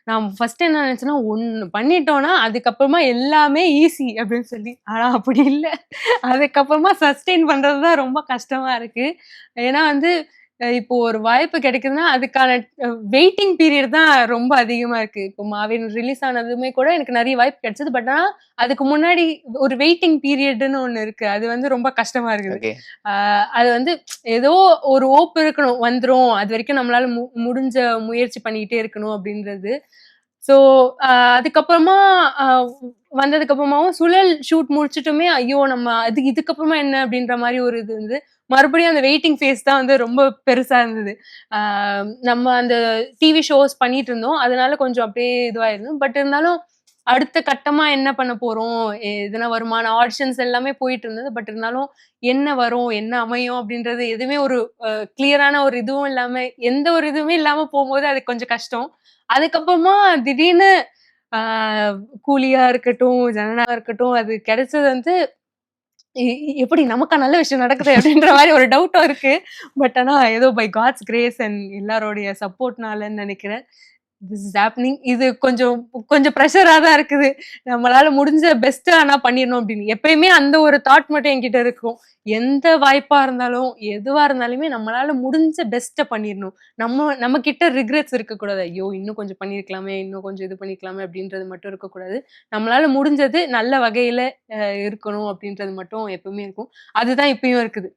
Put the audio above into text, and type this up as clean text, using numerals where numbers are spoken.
நான் ஃபர்ஸ்ட் என்ன நினைச்சேன்னா, ஒண்ணு பண்ணிட்டோம்னா, அதுக்கப்புறமா எல்லாமே ஈஸி அப்படின்னு சொல்லி. ஆனா அப்படி இல்ல. அதுக்கப்புறமா சஸ்டெயின் பண்றது தான் ரொம்ப கஷ்டமா இருக்கு. ஏன்னா வந்து இப்போ ஒரு வாய்ப்பு கிடைக்குதுன்னா, அதுக்கான வெயிட்டிங் பீரியட் தான் ரொம்ப அதிகமா இருக்கு. இப்போ மாவீரன் ரிலீஸ் ஆனதுமே கூட எனக்கு நெறைய வாய்ப்பு கிடைச்சது. பட் ஆனா, அதுக்கு முன்னாடி ஒரு வெயிட்டிங் பீரியடுன்னு ஒண்ணு இருக்கு. அது வந்து ரொம்ப கஷ்டமா இருக்குது. ஓகே. ஆ அது வந்து ஏதோ ஒரு ஹோப் இருக்கணும். வந்துரும். அதுவரைக்கும் நம்மளால முடிஞ்ச முயற்சி பண்ணிக்கிட்டே இருக்கணும் அப்படின்றது. ஸோ, அ அதுக்கப்புறமா அ வந்ததுக்கப்புறமாவும் சுழல் ஷூட் முடிச்சுட்டுமே, ஐயோ! நம்ம இதுக்கப்புறமா என்ன அப்படின்ற மாரி ஒரு இது வந்து, மறுபடியும் அந்த வெயிட்டிங் ஃபேஸ் தான் வந்து ரொம்ப பெருசா இருந்தது. ஆ நம்ம அந்த டிவி ஷோஸ் பண்ணிட்டு இருந்தோம். அதனால கொஞ்சம் அப்படியே இதுவாயிருந்தோம். பட் இருந்தாலும் அடுத்த கட்டமா என்ன பண்ண போறோம்? எதுனா வருமான ஆடிஷன்ஸ் எல்லாமே போயிட்டு இருந்தது. பட் இருந்தாலும் என்ன வரும்? என்ன அமையும்? அப்படின்றது எதுவுமே ஒரு கிளியரான ஒரு இதுவும் இல்லாம, எந்த ஒரு இதுவுமே இல்லாம போம்போது அது கொஞ்சம் கஷ்டம். அதுக்கப்புறமா திடீர்னு ஆ கூலியா இருக்கட்டும், ஜனனாவா இருக்கட்டும், அது கிடைச்சது வந்து எப்படி நமக்கா நல்ல விஷயம் நடக்குதே அப்படின்ற மாரி ஒரு டவுட்டும் இருக்கு. பட் ஆனா ஏதோ பை காட்ஸ் கிரேஸ் அண்ட் எல்லாருடைய சப்போர்ட்னாலன்னு நெனைக்கிறேன். This is happening. இது கொஞ்சம் கொஞ்சம் பிரஷரா தான் இருக்குது. நம்மளால முடிஞ்ச பெஸ்ட்டா ஆனா பண்ணிரணும் அப்படின்னு. எப்பயுமே அந்த ஒரு தாட் மட்டும் என்கிட்ட இருக்கும். எந்த வாய்ப்பா இருந்தாலும், எதுவா இருந்தாலுமே நம்மளால முடிஞ்ச பெஸ்ட்ட பண்ணிரணும். நம்ம கிட்ட ரிக்ரெட்ஸ் இருக்கக்கூடாது. ஐயோ! இன்னும் கொஞ்சம் பண்ணியிருக்கலாமே, இன்னும் கொஞ்சம் இது பண்ணியிருக்கலாமே அப்படின்றது மட்டும் இருக்கக்கூடாது. நம்மளால முடிஞ்சது நல்ல வகையில இருக்கணும் அப்படின்றது மட்டும் எப்பவுமே இருக்கும். அதுதான் இப்பயும் இருக்குது.